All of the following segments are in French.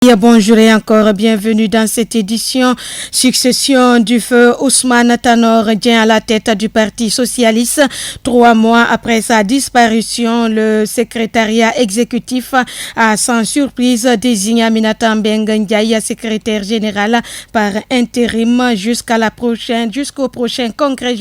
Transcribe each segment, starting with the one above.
Bonjour et encore bienvenue dans cette édition. Succession du feu Ousmane Tanor Dieng à la tête du Parti socialiste. 3 mois après sa disparition, le secrétariat exécutif a sans surprise désigné Aminata Mbengue Ndiaye secrétaire général par intérim jusqu'au prochain congrès,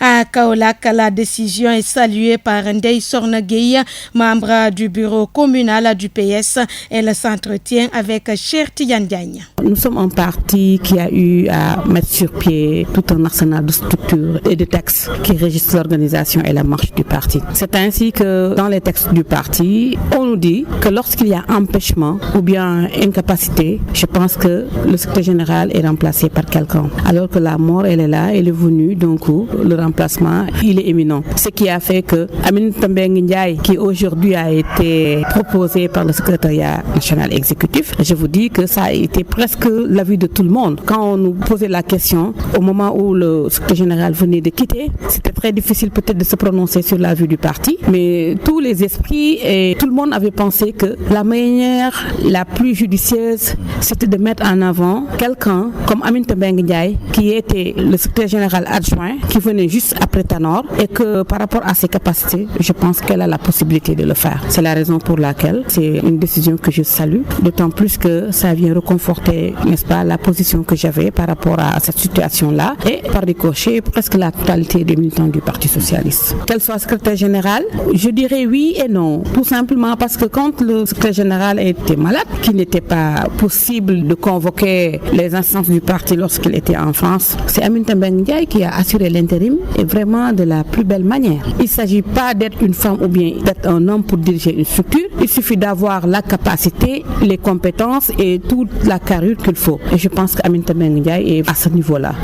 à Kaolack. La décision est saluée par Ndeye Sorna Gueye, membre du bureau communal du PS. Elle s'entretient avec Cheikh Tidiane Diagne. Nous sommes un parti qui a eu à mettre sur pied tout un arsenal de structures et de textes qui régissent l'organisation et la marche du parti. C'est ainsi que dans les textes du parti, on nous dit que lorsqu'il y a empêchement ou bien incapacité, je pense que le secrétaire général est remplacé par quelqu'un. Alors que la mort, elle est là, elle est venue, donc le remplacement, il est imminent. Ce qui a fait que Aminata Mbengue Ndiaye, qui aujourd'hui a été proposé par le secrétariat national exécutif, je vous dis que ça a été presque l'avis de tout le monde. Quand on nous posait la question, au moment où le secrétaire général venait de quitter, c'était très difficile peut-être de se prononcer sur la vue du parti, mais tous les esprits et tout le monde avait pensé que la manière la plus judicieuse, c'était de mettre en avant quelqu'un comme Aminata Mbengue Ndiaye, qui était le secrétaire général adjoint, qui venait juste après Tanor, et que par rapport à ses capacités, je pense qu'elle a la possibilité de le faire. C'est la raison pour laquelle c'est une décision que je salue, d'autant plus que ça vient reconforter, n'est-ce pas, la position que j'avais par rapport à cette situation-là, et par ricochet, presque la totalité des militants du Parti socialiste. Qu'elle soit secrétaire général, je dirais oui et non, tout simplement parce que quand le secrétaire général était malade, qu'il n'était pas possible de convoquer les instances du parti lorsqu'il était en France, c'est Aminata Mbengue Ndiaye qui a assuré l'intérim, et vraiment de la plus belle manière. Il ne s'agit pas d'être une femme ou bien d'être un homme pour diriger une structure, il suffit d'avoir la capacité, les compétences et toute la carrure qu'il faut. Et je pense qu'Aminata Mbengue Ndiaye est à ce niveau-là.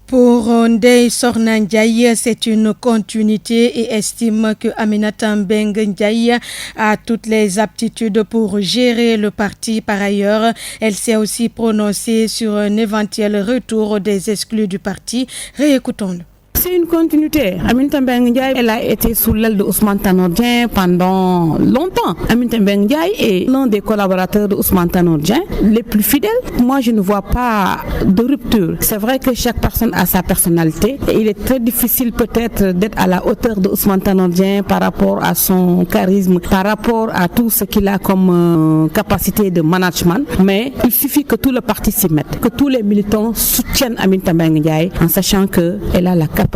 Pour Ndeye Sorna Ndiaye, c'est une continuité et estime que Aminata Mbengue Ndiaye a toutes les aptitudes pour gérer le parti. Par ailleurs, elle s'est aussi prononcée sur un éventuel retour des exclus du parti. Réécoutons-le. C'est une continuité. Aminata Mbengue Ndiaye, elle a été sous l'aile de Ousmane Tanor Dieng pendant longtemps. Aminata Mbengue Ndiaye est l'un des collaborateurs de Ousmane Tanor Dieng les plus fidèles. Moi, je ne vois pas de rupture. C'est vrai que chaque personne a sa personnalité et il est très difficile peut-être d'être à la hauteur de Ousmane Tanor Dieng par rapport à son charisme, par rapport à tout ce qu'il a comme capacité de management. Mais il suffit que tout le parti s'y mette, que tous les militants soutiennent Aminata Mbengue Ndiaye en sachant qu'elle a la capacité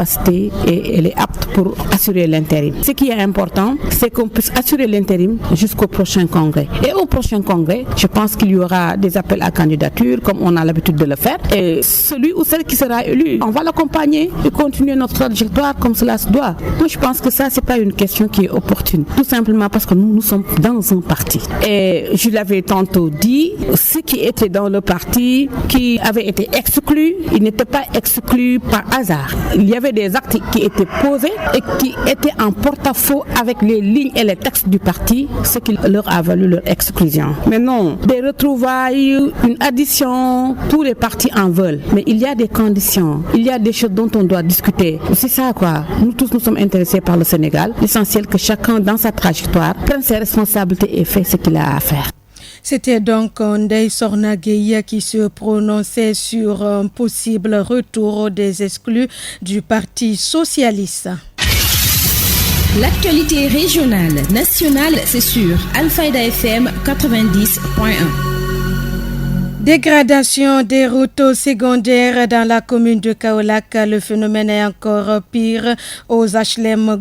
et elle est apte pour assurer l'intérim. Ce qui est important, c'est qu'on puisse assurer l'intérim jusqu'au prochain congrès. Et au prochain congrès, je pense qu'il y aura des appels à candidature comme on a l'habitude de le faire. Et celui ou celle qui sera élu, on va l'accompagner et continuer notre trajectoire comme cela se doit. Moi, je pense que ça, c'est pas une question qui est opportune. Tout simplement parce que nous sommes dans un parti. Et je l'avais tantôt dit, ceux qui étaient dans le parti, qui avaient été exclus, ils n'étaient pas exclus par hasard. Il y avait des actes qui étaient posés et qui étaient en porte-à-faux avec les lignes et les textes du parti, ce qui leur a valu leur exclusion. Mais non, des retrouvailles, une addition, tous les partis en veulent. Mais il y a des conditions, il y a des choses dont on doit discuter. C'est ça quoi. Nous tous, nous sommes intéressés par le Sénégal. L'essentiel que chacun dans sa trajectoire prenne ses responsabilités et fait ce qu'il a à faire. C'était donc Ndeye Sorna Gueye qui se prononçait sur un possible retour des exclus du Parti socialiste. L'actualité régionale, nationale, c'est sur Alfayda FM 90.1. Dégradation des routes secondaires dans la commune de Kaolack. Le phénomène est encore pire aux HLM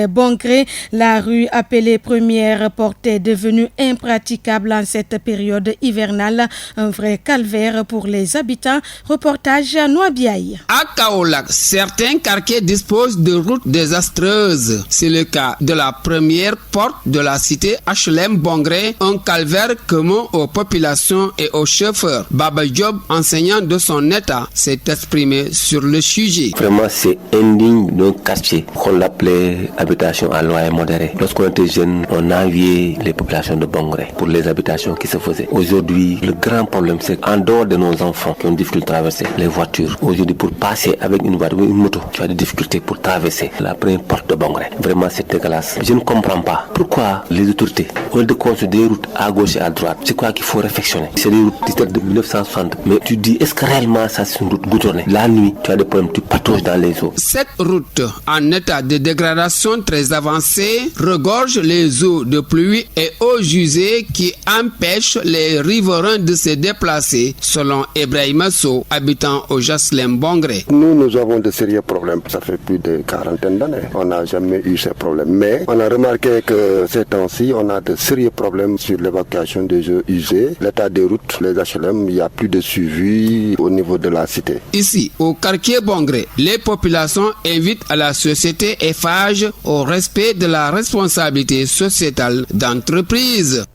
Bongré. La rue appelée Première Porte est devenue impraticable en cette période hivernale. Un vrai calvaire pour les habitants. Reportage à Noabiaï. À Kaolack, certains quartiers disposent de routes désastreuses. C'est le cas de la Première Porte de la cité HLM Bongré, un calvaire commun aux populations et aux chefs chauffeur. Baba Diop, enseignant de son état, s'est exprimé sur le sujet. Vraiment, c'est indigne d'un quartier qu'on l'appelait habitation à loyer modéré. Lorsqu'on était jeune, on enviait les populations de Bongré pour les habitations qui se faisaient. Aujourd'hui, le grand problème, c'est qu'en dehors de nos enfants qui ont des difficultés à traverser les voitures, aujourd'hui, pour passer avec une voiture ou une moto, tu as des difficultés pour traverser la première porte de Bongré. Vraiment, c'est dégueulasse. Je ne comprends pas pourquoi les autorités, au lieu de construire des routes à gauche et à droite, c'est quoi qu'il faut réflexionner. C'est des routes qui datent de 1960. Mais tu dis, est-ce que réellement ça c'est une route goudronnée? La nuit, tu as des problèmes, tu patauges dans les eaux. Cette route, en état de dégradation très avancée, regorge les eaux de pluie et eaux usées qui empêchent les riverains de se déplacer, selon Ibrahima Sow, habitant au Jaslem Bongré. Nous avons de sérieux problèmes. Ça fait plus de 40 d'années. On n'a jamais eu ces problèmes. Mais on a remarqué que ces temps-ci, on a de sérieux problèmes sur l'évacuation des eaux usées. L'état des routes, les HLM, il n'y a plus de suivi au niveau de la cité. Ici, au quartier Bongré, les populations invitent à la société Eiffage au respect de la responsabilité sociétale d'entreprise.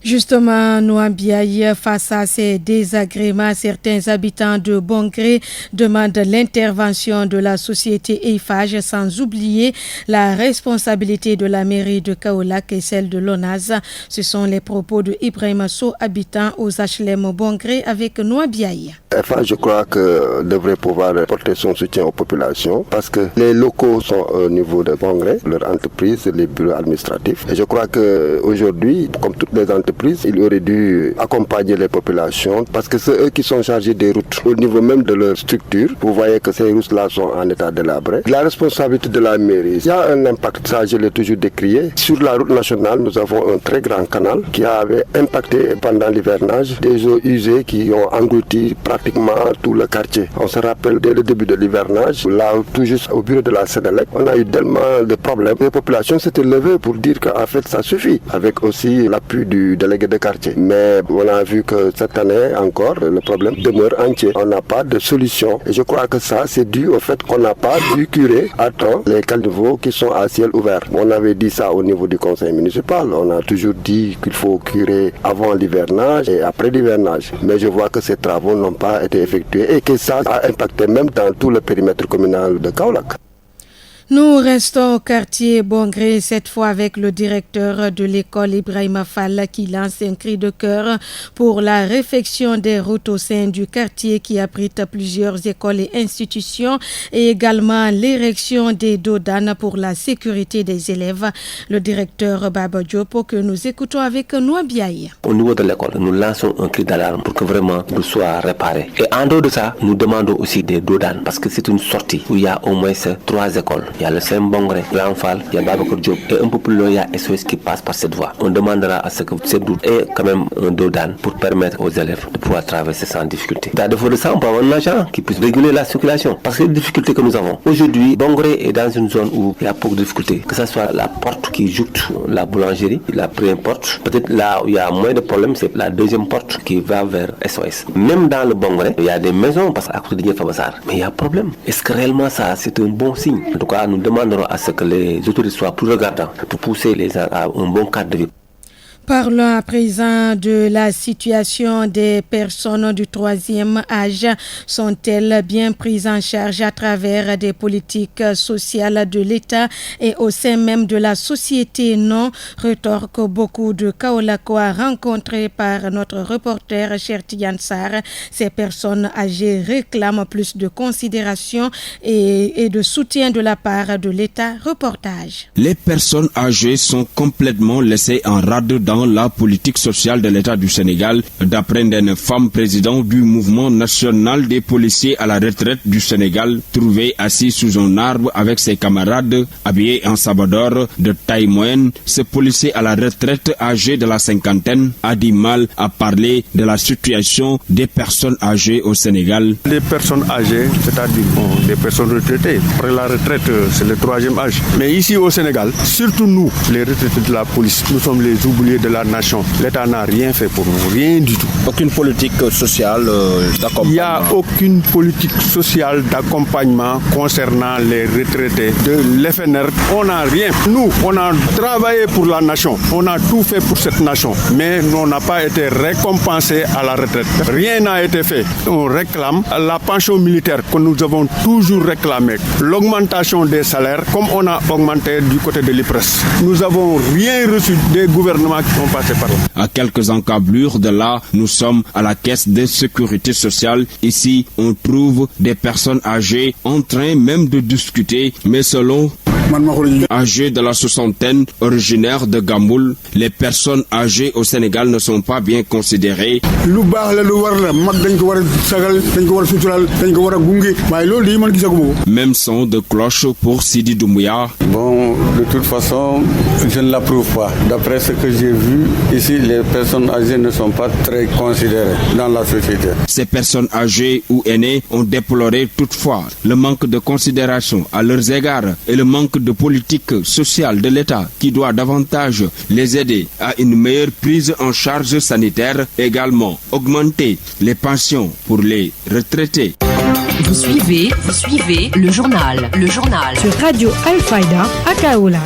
Justement, Nouambiaye, face à ces désagréments, certains habitants de Bongré demandent l'intervention de la société Eiffage, sans oublier la responsabilité de la mairie de Kaolack et celle de l'ONAS. Ce sont les propos de Ibrahima Sow, habitant aux HLM Bongré, avec Nouambiaye. Eiffage, je crois que devrait pouvoir porter son soutien aux populations parce que les locaux sont au niveau de Bongré, leur entreprise, les bureaux administratifs. Et je crois qu'aujourd'hui, comme toutes les entreprises, ils auraient dû accompagner les populations parce que c'est eux qui sont chargés des routes. Au niveau même de leur structure, vous voyez que ces routes-là sont en état délabré. La responsabilité de la mairie, il y a un impact, ça je l'ai toujours décrié. Sur la route nationale, nous avons un très grand canal qui avait impacté pendant l'hivernage des eaux usées qui ont englouti pratiquement tout le quartier. On se rappelle dès le début de l'hivernage, là tout juste au bureau de la Sénélec, on a eu tellement de problèmes. Les populations s'étaient levées pour dire qu'en fait ça suffit, avec aussi l'appui du délégué de quartier. Mais on a vu que cette année encore, le problème demeure entier. On n'a pas de solution. Et je crois que ça, c'est dû au fait qu'on n'a pas dû curer à temps les caniveaux qui sont à ciel ouvert. On avait dit ça au niveau du conseil municipal. On a toujours dit qu'il faut curer avant l'hivernage et après l'hivernage. Mais je vois que ces travaux n'ont pas été effectués et que ça a impacté même dans tout le périmètre communal de Kaolack. Nous restons au quartier Bongré, cette fois avec le directeur de l'école Ibrahima Fall qui lance un cri de cœur pour la réfection des routes au sein du quartier qui abrite plusieurs écoles et institutions et également l'érection des dodanes pour la sécurité des élèves. Le directeur Baba Diop que nous écoutons avec Nouambiaye. Au niveau de l'école, nous lançons un cri d'alarme pour que vraiment tout soit réparé. Et en dehors de ça, nous demandons aussi des dodanes parce que c'est une sortie où il y a au moins 3 écoles. Il y a le CEM Bongré, Grand Fall, il y a Babacar Diop et un peu plus loin il y a SOS qui passe par cette voie. On demandera à ce que cette route ait quand même un dodane pour permettre aux élèves de pouvoir traverser sans difficulté. À défaut de ça, on peut avoir un agent qui puisse réguler la circulation. Parce que les difficultés que nous avons aujourd'hui, Bongré est dans une zone où il y a beaucoup de difficultés. Que ce soit la porte qui joute la boulangerie, la première porte. Peut-être là où il y a moins de problèmes, c'est la deuxième porte qui va vers SOS. Même dans le Bongré, il y a des maisons parce qu'à côté de Niafabassar. Mais il y a un problème. Est-ce que réellement ça, c'est un bon signe? En tout cas, nous demanderons à ce que les autorités soient plus regardants pour pousser les gens à un bon cadre de vie. Parlons à présent de la situation des personnes du troisième âge. Sont-elles bien prises en charge à travers des politiques sociales de l'État et au sein même de la société? Non, rétorque beaucoup de Kaolakois rencontrés par notre reporter Chertian Sarr. Ces personnes âgées réclament plus de considération et de soutien de la part de l'État. Reportage. Les personnes âgées sont complètement laissées en rade dans la politique sociale de l'État du Sénégal, d'après une femme présidente du mouvement national des policiers à la retraite du Sénégal, trouvée assise sous un arbre avec ses camarades, habillés en sabador de taille moyenne. Ce policier à la retraite âgé de la cinquantaine a du mal à parler de la situation des personnes âgées au Sénégal. Les personnes âgées, c'est-à-dire des personnes retraitées. Après la retraite, c'est le troisième âge. Mais ici au Sénégal, surtout nous, les retraités de la police, nous sommes les oubliés de la nation. L'État n'a rien fait pour nous, rien du tout. Aucune politique sociale d'accompagnement. Il n'y a aucune politique sociale d'accompagnement concernant les retraités de l'FNR. On n'a rien. Nous, on a travaillé pour la nation. On a tout fait pour cette nation. Mais on n'a pas été récompensé à la retraite. Rien n'a été fait. On réclame la pension militaire que nous avons toujours réclamée. L'augmentation des salaires comme on a augmenté du côté de l'IPRES. Nous n'avons rien reçu des gouvernements qui sont passés par là. À quelques encablures de là, nous sommes à la caisse de sécurité sociale. Ici, on trouve des personnes âgées en train même de discuter, mais selon âgés de la soixantaine, originaires de Gamboul, les personnes âgées au Sénégal ne sont pas bien considérées. Même son de cloche pour Sidi Doumbouya. Bon, de toute façon, je ne l'approuve pas. D'après ce que j'ai vu, ici, les personnes âgées ne sont pas très considérées dans la société. Ces personnes âgées ou aînées ont déploré toutefois le manque de considération à leurs égards et le manque de politique sociale de l'État qui doit davantage les aider à une meilleure prise en charge sanitaire, également augmenter les pensions pour les retraités. Vous suivez le journal sur Radio Al-Fayda à Kaola.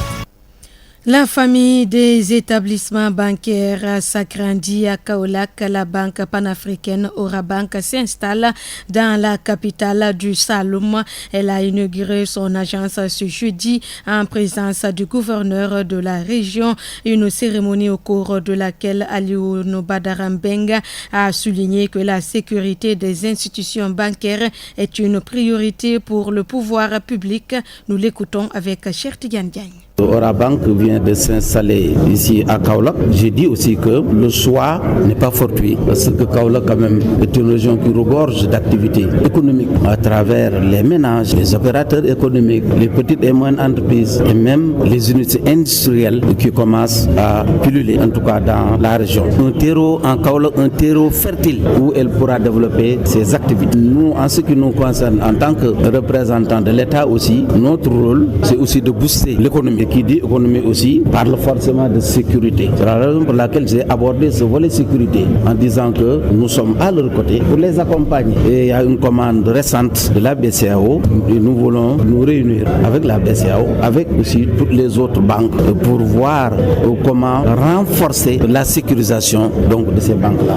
La famille des établissements bancaires s'agrandit à Kaolack. La banque panafricaine Orabank s'installe dans la capitale du Saloum. Elle a inauguré son agence ce jeudi en présence du gouverneur de la région. Une cérémonie au cours de laquelle Aliou Badara Mbengue a souligné que la sécurité des institutions bancaires est une priorité pour le pouvoir public. Nous l'écoutons avec Chertigan Diagne. Orabank vient de s'installer ici à Kaolack. J'ai dit aussi que le choix n'est pas fortuit parce que Kaolack quand même est une région qui regorge d'activités économiques à travers les ménages, les opérateurs économiques, les petites et moyennes entreprises et même les unités industrielles qui commencent à pulluler, en tout cas dans la région. Un terreau en Kaolack, un terreau fertile où elle pourra développer ses activités. Nous, en ce qui nous concerne, en tant que représentants de l'État aussi, notre rôle, c'est aussi de booster l'économie. Qui dit économie aussi parle forcément de sécurité. C'est la raison pour laquelle j'ai abordé ce volet sécurité en disant que nous sommes à leur côté pour les accompagner. Et il y a une commande récente de la BCEAO et nous voulons nous réunir avec la BCEAO, avec aussi toutes les autres banques pour voir comment renforcer la sécurisation donc de ces banques-là.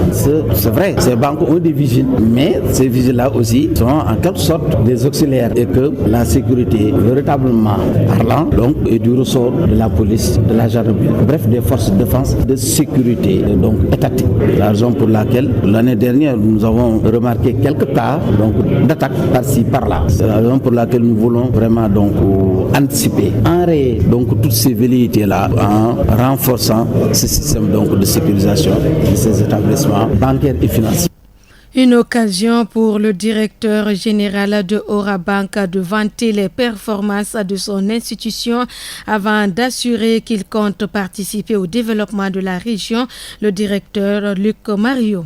C'est vrai, ces banques ont des vigiles, mais ces vigiles-là aussi sont en quelque sorte des auxiliaires et que la sécurité, véritablement parlant, donc, est du ressort de la police, de la gendarmerie, bref, des forces de défense, de sécurité, donc étatiques. La raison pour laquelle l'année dernière nous avons remarqué quelques cas d'attaques par-ci, par-là. C'est la raison pour laquelle nous voulons vraiment donc anticiper, enrayer donc toutes ces velléités-là en renforçant ce système donc de sécurisation de ces établissements bancaires et financiers. Une occasion pour le directeur général de Orabank de vanter les performances de son institution avant d'assurer qu'il compte participer au développement de la région. Le directeur Luc Mario.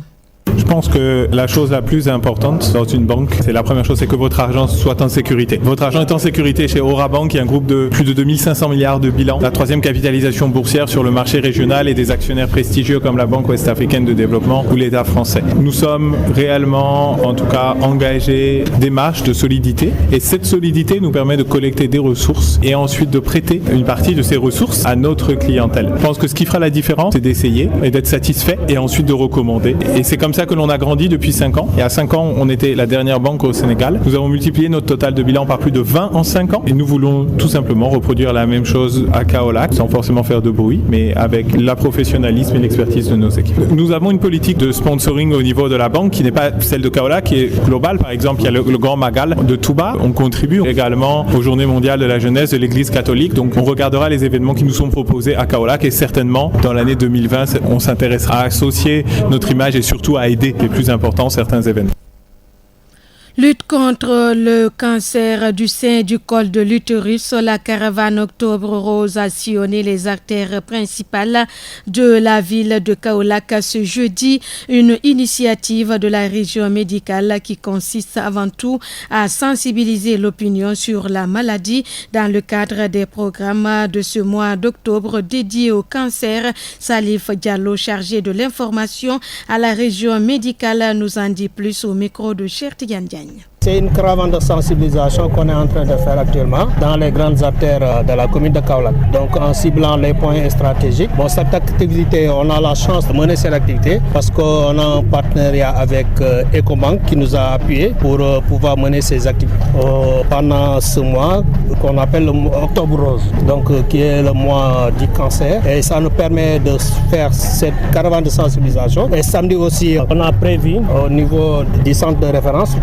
Je pense que la chose la plus importante dans une banque, c'est la première chose, c'est que votre argent soit en sécurité. Votre argent est en sécurité chez Orabank, qui est un groupe de plus de 2500 milliards de bilan, la troisième capitalisation boursière sur le marché régional et des actionnaires prestigieux comme la Banque ouest-africaine de développement ou l'État français. Nous sommes réellement, en tout cas, engagés démarches de solidité et cette solidité nous permet de collecter des ressources et ensuite de prêter une partie de ces ressources à notre clientèle. Je pense que ce qui fera la différence, c'est d'essayer et d'être satisfait et ensuite de recommander. Et c'est comme ça que l'on a grandi depuis 5 ans. Et à 5 ans, on était la dernière banque au Sénégal. Nous avons multiplié notre total de bilan par plus de 20 en 5 ans. Et nous voulons tout simplement reproduire la même chose à Kaolack, sans forcément faire de bruit, mais avec la professionnalisme et l'expertise de nos équipes. Nous avons une politique de sponsoring au niveau de la banque qui n'est pas celle de Kaolack, qui est globale. Par exemple, il y a le Grand Magal de Touba. On contribue également aux Journées mondiales de la jeunesse de l'Église catholique. Donc, on regardera les événements qui nous sont proposés à Kaolack et certainement, dans l'année 2020, on s'intéressera à associer notre image et surtout à aider les plus importants certains événements. Lutte contre le cancer du sein et du col de l'utérus, la caravane Octobre Rose a sillonné les artères principales de la ville de Kaolack ce jeudi. Une initiative de la région médicale qui consiste avant tout à sensibiliser l'opinion sur la maladie dans le cadre des programmes de ce mois d'octobre dédié au cancer. Salif Diallo, chargé de l'information à la région médicale, nous en dit plus au micro de Cherti Yandiagne. C'est une caravane de sensibilisation qu'on est en train de faire actuellement dans les grandes artères de la commune de Kaolack. Donc en ciblant les points stratégiques. Bon, cette activité, on a la chance de mener cette activité parce qu'on a un partenariat avec Ecobank qui nous a appuyés pour pouvoir mener ces activités pendant ce mois qu'on appelle le Octobre Rose, donc qui est le mois du cancer. Et ça nous permet de faire cette caravane de sensibilisation. Et samedi aussi, on a prévu au niveau du centre de référence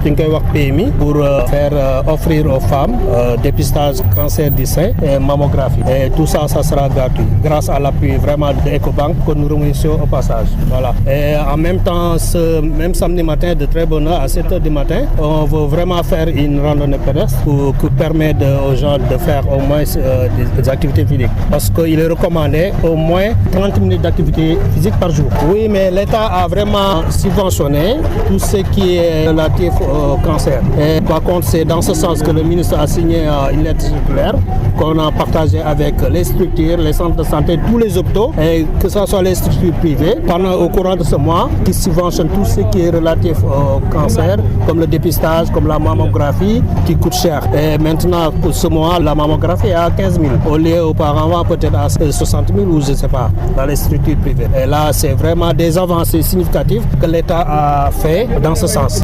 PMI pour faire offrir aux femmes dépistage cancer du sein et mammographie. Et tout ça, ça sera gratuit grâce à l'appui vraiment de Ecobank que nous remercions au passage. Voilà. Et en même temps, ce même samedi matin, de très bonne heure à 7h du matin, on veut vraiment faire une randonnée pédestre pour permettre aux gens de faire au moins des activités physiques. Parce qu'il est recommandé au moins 30 minutes d'activité physique par jour. Oui, mais l'État a vraiment subventionné tout ce qui est relatif au cancer. Et par contre, c'est dans ce sens que le ministre a signé une lettre circulaire qu'on a partagée avec les structures, les centres de santé, tous les hôpitaux, et que ce soit les structures privées, au courant de ce mois, qui subventionnent tout ce qui est relatif au cancer, comme le dépistage, comme la mammographie, qui coûte cher. Et maintenant, pour ce mois, la mammographie est à 15 000, au lieu auparavant peut-être à 60 000 ou je ne sais pas, dans les structures privées. Et là, c'est vraiment des avancées significatives que l'État a fait dans ce sens.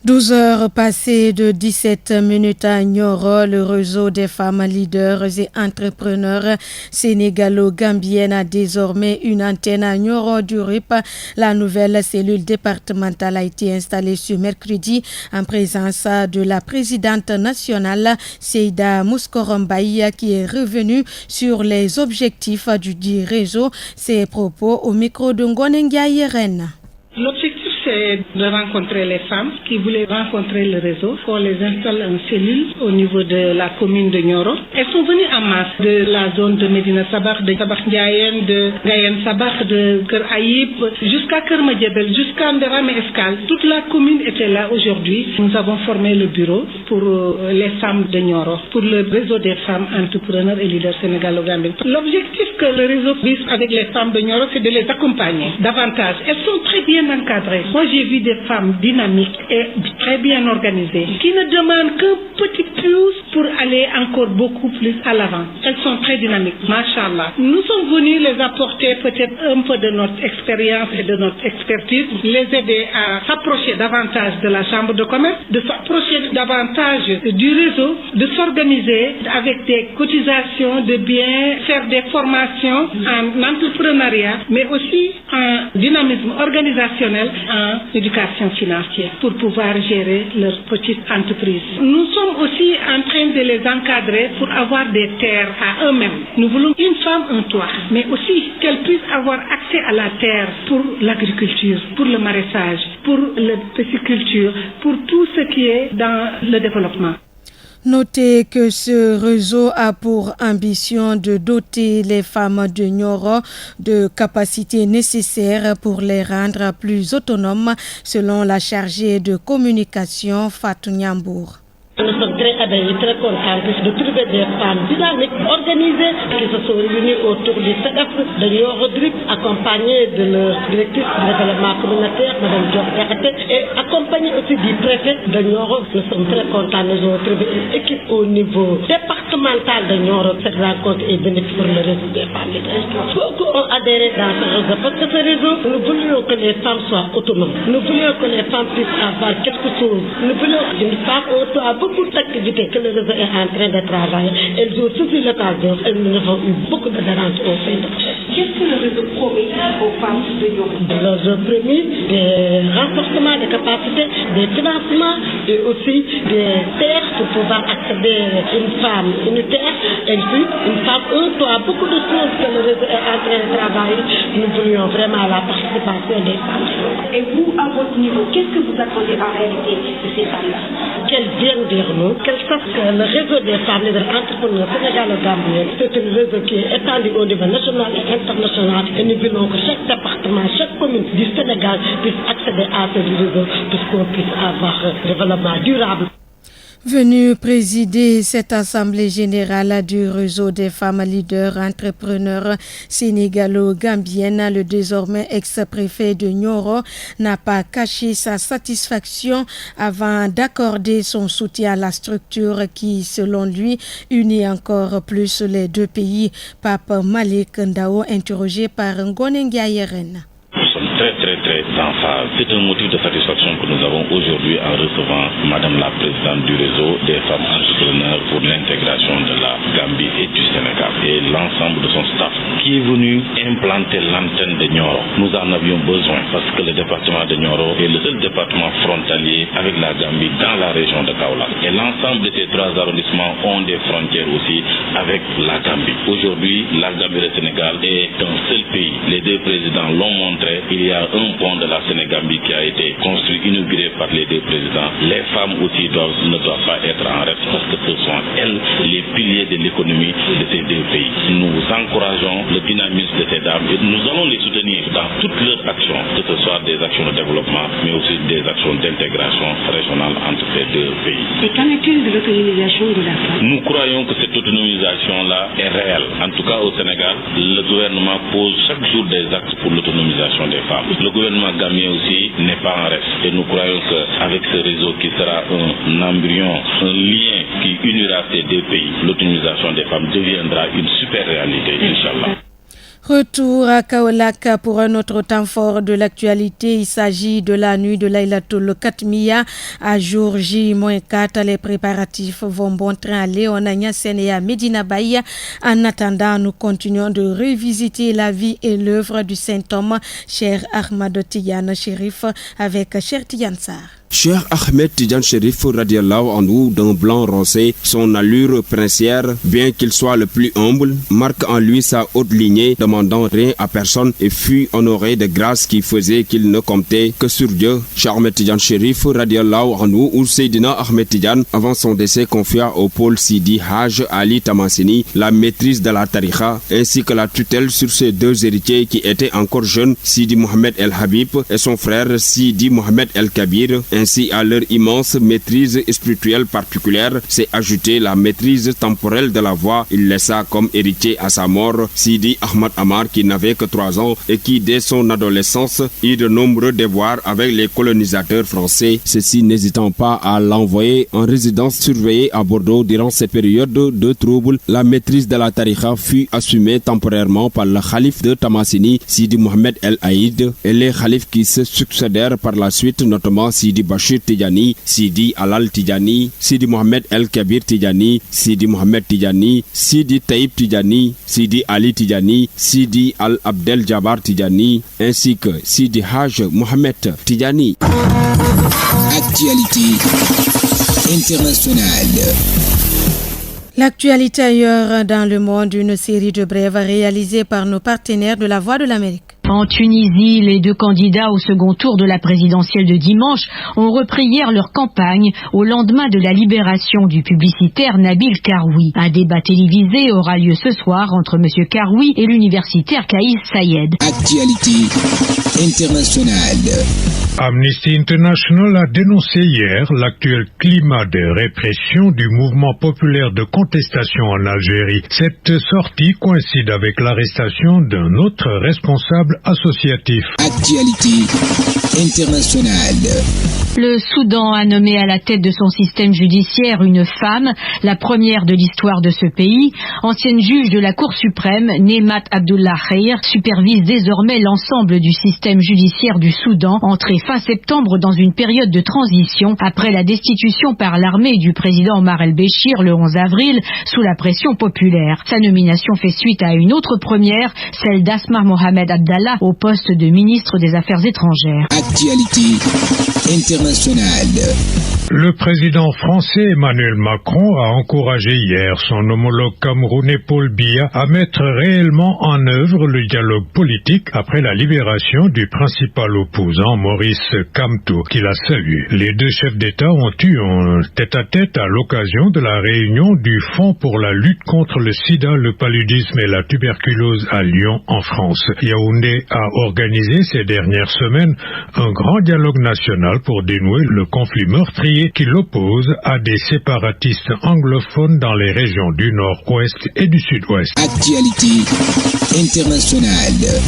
12 heures passées de 17 minutes à Nioro, le réseau des femmes leaders et entrepreneurs sénégalo-gambiennes a désormais une antenne à Nioro du RIP. La nouvelle cellule départementale a été installée ce mercredi en présence de la présidente nationale Seida Mouskorombaï qui est revenue sur les objectifs du réseau. Ses propos au micro de Ngonengia Yeren. L'objectif, c'est de rencontrer les femmes qui voulaient rencontrer le réseau. On les installe en cellule au niveau de la commune de Nioro. Elles sont venues en masse de la zone de Medina Sabakh, de Sabakh Ndiayen, de Gayen Sabakh, de Kër Aïb, jusqu'à Kër Madiabel, jusqu'à Nderame Escale. Toute la commune était là aujourd'hui. Nous avons formé le bureau pour les femmes de Nioro, pour le réseau des femmes entrepreneurs et leaders sénégalo-gambiennes. L'objectif que le réseau vise avec les femmes de Nioro, c'est de les accompagner davantage. Elles sont très bien encadrées. Moi, j'ai vu des femmes dynamiques et très bien organisées qui ne demandent qu'un petit plus pour aller encore beaucoup plus à l'avant. Elles sont très dynamiques, machallah. Nous sommes venus les apporter peut-être un peu de notre expérience et de notre expertise, les aider à s'approcher davantage de la chambre de commerce, de s'approcher davantage du réseau, de s'organiser avec des cotisations, de bien faire des formations en entrepreneuriat, mais aussi en dynamisme organisationnel, en éducation financière pour pouvoir gérer leur petite entreprise. Nous sommes aussi en train de les encadrer pour avoir des terres à eux-mêmes. Nous voulons une femme, un toit, mais aussi qu'elle puisse avoir accès à la terre pour l'agriculture, pour le maraîchage, pour la pisciculture, pour tout ce qui est dans le développement. Notez que ce réseau a pour ambition de doter les femmes de Nioro de capacités nécessaires pour les rendre plus autonomes, selon la chargée de communication Fatou Nyambour. Nous sommes très abeillis, très contents de trouver des femmes dynamiques, organisées, qui se sont réunies autour du CEDEF de Nioro DRIP, accompagnées de leur directrice du développement communautaire, Mme Diop Diakhaté, et accompagnées aussi du préfet de Nioro. Nous sommes très contents, nous avons trouvé une équipe au niveau départemental de Nioro. Cette rencontre est bénéfique pour le réseau des femmes. Beaucoup ont adhéré dans ce réseau, parce que ce réseau, nous voulions que les femmes soient autonomes. Nous voulions que les femmes puissent avoir quelque chose. Nous voulions qu'une femme autour beaucoup d'activités que le réseau est en train de travailler. Elles ont saisi l'occasion et nous avons eu beaucoup d'adhérents au sein de Qu'est-ce que le réseau promet aux femmes de Nioro? Nous avons promis des renforcements de capacités, des financements et aussi des terres pour pouvoir accéder à une femme, une terre, et puis une femme, un toit, beaucoup de choses que le réseau est en train de travailler. Nous voulions vraiment la participation des femmes. Et vous, à votre votre niveau, qu'est-ce que vous attendez en réalité de ces femmes-là? Qu'elles viennent vers nous, qu'elles sachent que le réseau des femmes leaders entrepreneurs sénégalo-gambiennes, c'est un réseau qui est étendu au niveau national et international. Et nous voulons que chaque département, chaque commune du Sénégal puisse accéder à ce réseau pour qu'on puisse avoir un développement durable. Venu présider cette assemblée générale du réseau des femmes leaders entrepreneurs sénégalo-gambiennes, le désormais ex-préfet de Nioro n'a pas caché sa satisfaction avant d'accorder son soutien à la structure qui, selon lui, unit encore plus les deux pays. Pape Malik Ndao, interrogé par Ngonengia Yeren. Nous sommes très en phase. C'est un motif de satisfaction que nous avons aujourd'hui en recevant Madame la Présidente du réseau des femmes entrepreneurs pour l'intégration de la Gambie et du Sénégal et l'ensemble de son staff qui est venu implanter l'antenne de Nioro. Nous en avions besoin parce que le département de Nioro est le seul département frontalier avec la Gambie dans la région de Kaolack. Et l'ensemble de ces trois arrondissements ont des frontières aussi avec la Gambie. Aujourd'hui, la Gambie et le Sénégal est un seul pays. Les deux présidents l'ont montré. Il y a un pont de la Sénégambie qui a été construit, inauguré par les deux présidents. Les femmes aussi ne doivent pas être en reste parce que ce sont elles les piliers de l'économie de ces deux pays. Nous encourageons le dynamisme de ces dames et nous allons les soutenir dans toutes leurs actions, que ce soit des actions de développement, mais aussi des actions d'intégration régionale entre ces deux pays. Et qu'en est-il de l'autonomisation de la femme? Nous croyons que cette autonomisation-là est réelle. En tout cas, au Sénégal, le gouvernement pose chaque jour des actes pour l'autonomisation des femmes. Le gouvernement gambien aussi n'est pas en reste. Et nous croyons qu'avec ce réseau qui sera un embryon, un lien qui unira ces deux pays, l'autonomisation des femmes deviendra une super réalité, Inch'Allah. Retour à Kaolack pour un autre temps fort de l'actualité. Il s'agit de la nuit de Laylatul Katmiya à jour J-4. Les préparatifs vont bon train à Léona Niassène et à Medina Baye. En attendant, nous continuons de revisiter la vie et l'œuvre du saint homme, Cheikh Ahmad Tidiane Chérif, avec Cheikh Tidiane Sarr. Cheikh Ahmed Tidiane Chérif radiallahu anhu, d'un blanc roncé, son allure princière, bien qu'il soit le plus humble, marque en lui sa haute lignée, demandant rien à personne et fut honoré de grâces qui faisaient qu'il ne comptait que sur Dieu. Cheikh Ahmed Tidiane Chérif radiallahu anhu, ou Seydina Ahmed Tidiane, avant son décès, confia au pôle Sidi Haj Ali Tamassini la maîtrise de la tariqa ainsi que la tutelle sur ses deux héritiers qui étaient encore jeunes, Sidi Mohamed El Habib et son frère Sidi Mohamed El Kabir. Ainsi, à leur immense maîtrise spirituelle particulière, s'est ajoutée la maîtrise temporelle de la voix. Il laissa comme héritier à sa mort Sidi Ahmad Amar qui n'avait que 3 ans et qui, dès son adolescence, eut de nombreux devoirs avec les colonisateurs français. Ceux-ci n'hésitant pas à l'envoyer en résidence surveillée à Bordeaux durant cette période de troubles. La maîtrise de la tariqa fut assumée temporairement par le calife de Tamassini, Sidi Mohamed El Aïd, et les khalifes qui se succédèrent par la suite, notamment Sidi Bachir Tidjani, Sidi Alal Tidjani, Sidi Mohamed El Kabir Tidjani, Sidi Mohamed Tidjani, Sidi Taïb Tidjani, Sidi Ali Tidjani, Sidi Al Abdel Jabbar Tidjani, ainsi que Sidi Haj Mohamed Tidjani. Actualité internationale. L'actualité ailleurs dans le monde, une série de brèves réalisées par nos partenaires de la Voix de l'Amérique. En Tunisie, les deux candidats au second tour de la présidentielle de dimanche ont repris hier leur campagne au lendemain de la libération du publicitaire Nabil Karoui. Un débat télévisé aura lieu ce soir entre M. Karoui et l'universitaire Kaïs Sayed. Actualité internationale. Amnesty International a dénoncé hier l'actuel climat de répression du mouvement populaire de contestation en Algérie. Cette sortie coïncide avec l'arrestation d'un autre responsable associatif. Actualité internationale. Le Soudan a nommé à la tête de son système judiciaire une femme, la première de l'histoire de ce pays. Ancienne juge de la Cour suprême, Nemat Abdullah Khair, supervise désormais l'ensemble du système judiciaire du Soudan, entré fin septembre dans une période de transition après la destitution par l'armée du président Omar el-Béchir le 11 avril sous la pression populaire. Sa nomination fait suite à une autre première, celle d'Asma Mohamed Abdallah au poste de ministre des Affaires étrangères. Actualité internationale. Le président français Emmanuel Macron a encouragé hier son homologue camerounais Paul Biya à mettre réellement en œuvre le dialogue politique après la libération du principal opposant Maurice Kamto, qu'il a salué. Les deux chefs d'État ont eu un tête-à-tête à l'occasion de la réunion du Fonds pour la lutte contre le sida, le paludisme et la tuberculose à Lyon, en France. Yaoundé a organisé ces dernières semaines un grand dialogue national pour dénouer le conflit meurtrier qui l'oppose à des séparatistes anglophones dans les régions du Nord-Ouest et du Sud-Ouest. Actualité internationale.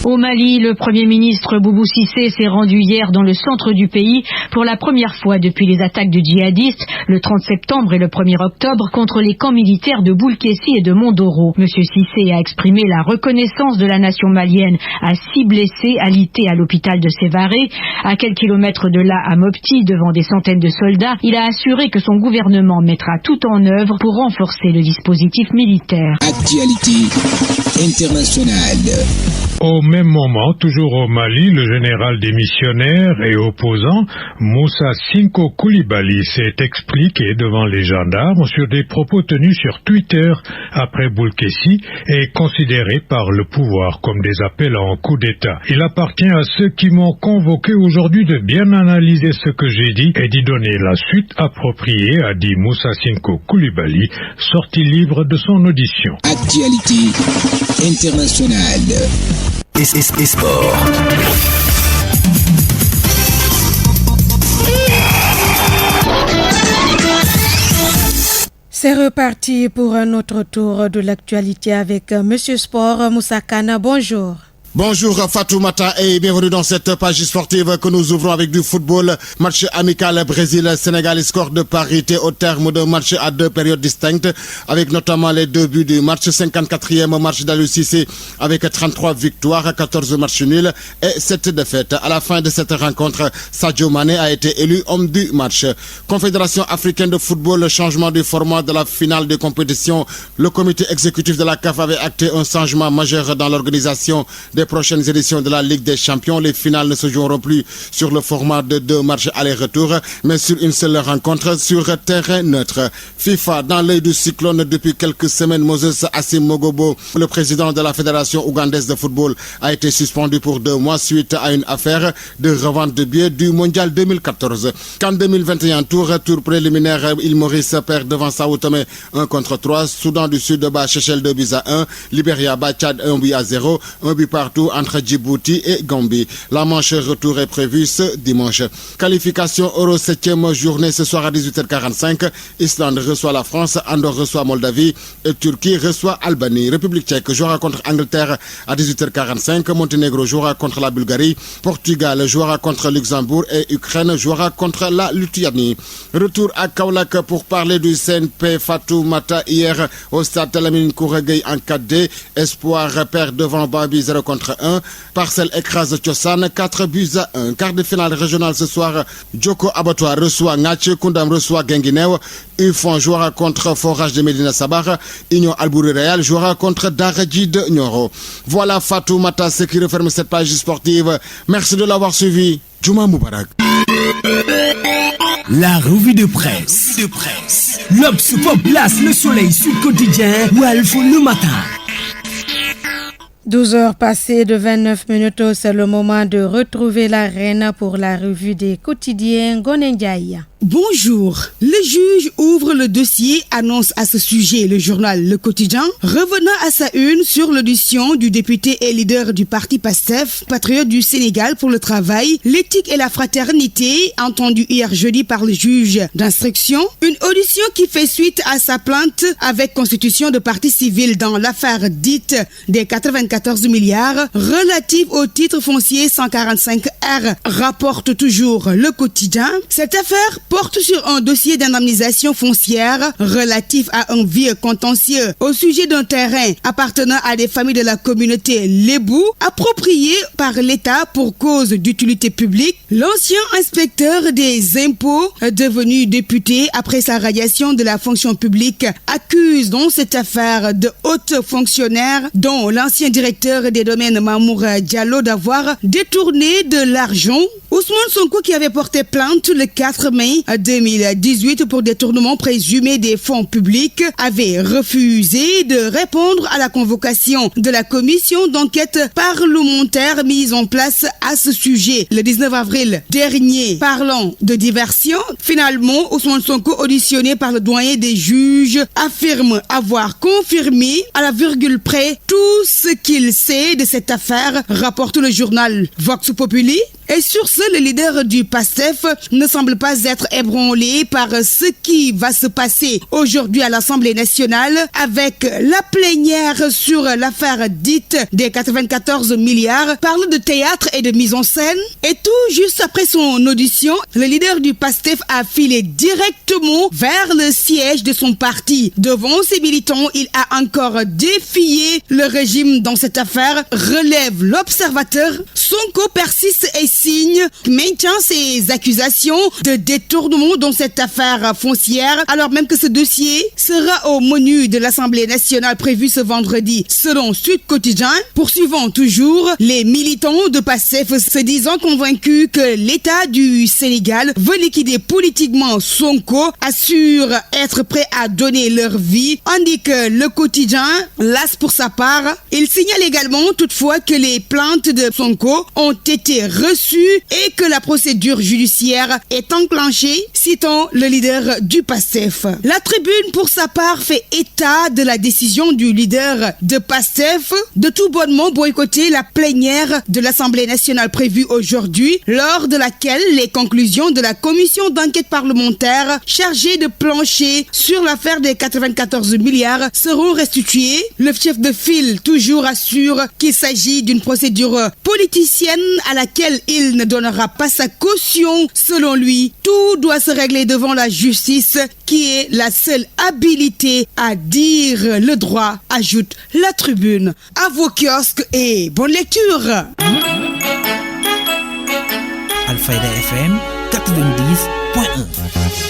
Au Mali, le Premier ministre Boubou Cissé s'est rendu hier dans le centre du pays pour la première fois depuis les attaques de djihadistes le 30 septembre et le 1er octobre contre les camps militaires de Boulkessi et de Mondoro. Monsieur Cissé a exprimé la reconnaissance de la nation malienne à 6 blessés alités à l'hôpital de Sévaré. À quelques kilomètres de là, à Mopti, devant des centaines de soldats, il a assuré que son gouvernement mettra tout en œuvre pour renforcer le dispositif militaire. Actualité internationale. Au même moment, toujours au Mali, le général démissionnaire et opposant Moussa Sinko Koulibaly s'est expliqué devant les gendarmes sur des propos tenus sur Twitter après Boulkessi et considérés par le pouvoir comme des appels à un coup d'État. Il appartient à ceux qui m'ont convoqué aujourd'hui de bien analyser ce que j'ai dit et d'y donner la suite appropriée, a dit Moussa Sinko Koulibaly, sorti libre de son audition. Actualité internationale. Et sport. C'est reparti pour un autre tour de l'actualité avec Monsieur Sport Moussa Kana. Bonjour. Bonjour Fatoumata et bienvenue dans cette page sportive que nous ouvrons avec du football. Match amical Brésil-Sénégal, score de parité au terme d'un match à 2 périodes distinctes avec notamment les 2 buts du match. 54e match d'Aliou Cissé avec 33 victoires, 14 matchs nuls et 7 défaites. À la fin de cette rencontre, Sadio Mané a été élu homme du match. Confédération africaine de football, changement du format de la finale de compétition. Le comité exécutif de la CAF avait acté un changement majeur dans l'organisation des prochaines éditions de la Ligue des Champions. Les finales ne se joueront plus sur le format de 2 matchs aller-retour, mais sur une seule rencontre sur terrain neutre. FIFA dans l'œil du cyclone depuis quelques semaines. Moses Assim Mogobo, le président de la Fédération ougandaise de football, a été suspendu pour 2 mois suite à une affaire de revente de billets du Mondial 2014. Qu'en 2021, tour préliminaire, Île Maurice perd devant Sao Tomé 1-3. Soudan du Sud bat Seychelles 2-1. Libéria bat Tchad 1-0. Un but partout entre Djibouti et Gambie. La manche retour est prévue ce dimanche. Qualification Euro 7e journée ce soir à 18h45. Islande reçoit la France, Andorre reçoit Moldavie et Turquie reçoit Albanie. République tchèque jouera contre Angleterre à 18h45. Monténégro jouera contre la Bulgarie. Portugal jouera contre Luxembourg et Ukraine jouera contre la Lituanie. Retour à Kaolack pour parler du CNP Fatoumata hier au stade Lamine Kouregueye en 4D. Espoir perd devant Babi 0-1. Parcelle écrase Tchossan 4-1. Quart de finale régionale ce soir. Djoko Abattoir reçoit Ngache, Koundam reçoit Guinguinéo. Ufon jouera contre Forage de Medina Sabar. Union Albouri Real jouera contre Daradji de Nyoro. Voilà Fatoumata, ce qui referme cette page sportive. Merci de l'avoir suivi. Juma Moubarak. La revue de presse. L'Obs place le soleil sur le quotidien Walf le matin. 12 heures passées de 29 minutes, c'est le moment de retrouver la reine pour la revue des quotidiens Gonendiaï. Bonjour. Le juge ouvre le dossier, annonce à ce sujet le journal Le Quotidien, revenant à sa une sur l'audition du député et leader du parti PASTEF, patriote du Sénégal pour le travail, l'éthique et la fraternité, entendu hier jeudi par le juge d'instruction. Une audition qui fait suite à sa plainte avec constitution de partie civile dans l'affaire dite des 94 milliards relative au titre foncier 145R, rapporte toujours Le Quotidien. Cette affaire porte sur un dossier d'indemnisation foncière relatif à un vieux contentieux au sujet d'un terrain appartenant à des familles de la communauté Lébou, approprié par l'État pour cause d'utilité publique. L'ancien inspecteur des impôts, devenu député après sa radiation de la fonction publique, accuse dans cette affaire de hautes fonctionnaires, dont l'ancien directeur directeur des domaines Mamour Diallo d'avoir détourné de l'argent. Ousmane Sonko, qui avait porté plainte le 4 mai 2018 pour détournement présumé des fonds publics, avait refusé de répondre à la convocation de la commission d'enquête parlementaire mise en place à ce sujet le 19 avril dernier. Parlant de diversion, finalement, Ousmane Sonko, auditionné par le doyen des juges, affirme avoir confirmé à la virgule près tout ce qu'il sait de cette affaire, rapporte le journal Vox Populi. Et sur ce, le leader du PASTEF ne semble pas être ébranlé par ce qui va se passer aujourd'hui à l'Assemblée nationale avec la plénière sur l'affaire dite des 94 milliards, parle de théâtre et de mise en scène. Et tout juste après son audition, le leader du PASTEF a filé directement vers le siège de son parti. Devant ses militants, il a encore défié le régime dans cette affaire, relève l'Observateur. Sonko persiste et maintient ses accusations de détournement dans cette affaire foncière, alors même que ce dossier sera au menu de l'Assemblée nationale prévu ce vendredi, selon Sud Quotidien. Poursuivant toujours, les militants de PASTEF se disant convaincus que l'État du Sénégal veut liquider politiquement Sonko, assurent être prêts à donner leur vie, indique le quotidien. L'As pour sa part, il signale également toutefois que les plaintes de Sonko ont été reçues et que la procédure judiciaire est enclenchée, citant le leader du PASTEF. La Tribune, pour sa part, fait état de la décision du leader de PASTEF de tout bonnement boycotter la plénière de l'Assemblée nationale prévue aujourd'hui, lors de laquelle les conclusions de la commission d'enquête parlementaire chargée de plancher sur l'affaire des 94 milliards seront restituées. Le chef de file toujours assure qu'il s'agit d'une procédure politicienne à laquelle il ne donnera pas sa caution. Selon lui, tout doit se régler devant la justice qui est la seule habilité à dire le droit, ajoute la Tribune. À vos kiosques et bonne lecture. Alfayda FM 90.1.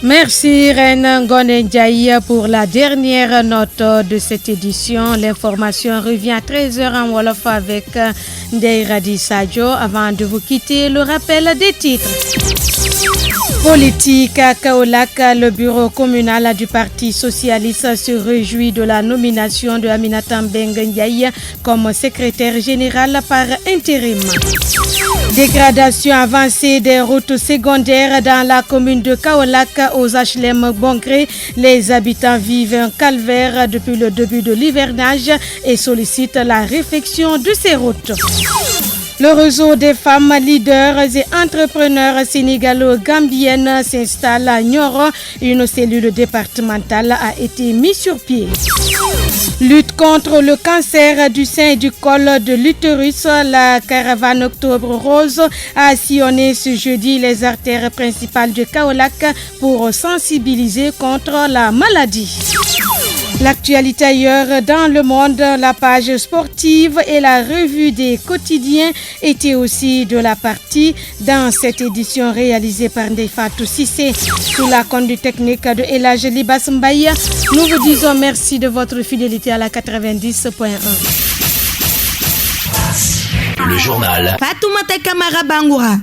Merci Reine Ngone Ndiaye pour la dernière note de cette édition. L'information revient à 13h en Wolof avec Ndeye Radi Sadio. Avant de vous quitter, le rappel des titres. Politique à Kaolack, le bureau communal du Parti socialiste se réjouit de la nomination de Aminata Mbengue Ndiaye comme secrétaire général par intérim. Dégradation avancée des routes secondaires dans la commune de Kaolack aux HLM Bongré. Les habitants vivent un calvaire depuis le début de l'hivernage et sollicitent la réfection de ces routes. Le réseau des femmes leaders et entrepreneurs sénégalo-gambiennes s'installe à Nioro. Une cellule départementale a été mise sur pied. Lutte contre le cancer du sein et du col de l'utérus. La caravane Octobre Rose a sillonné ce jeudi les artères principales de Kaolack pour sensibiliser contre la maladie. L'actualité ailleurs dans le monde, la page sportive et la revue des quotidiens étaient aussi de la partie dans cette édition réalisée par Ndeifatou Sissé sous la conduite technique de Elage Libas Mbaye. Nous vous disons merci de votre fidélité à la 90.1. Le journal Fatoumata Kamara Bangoura.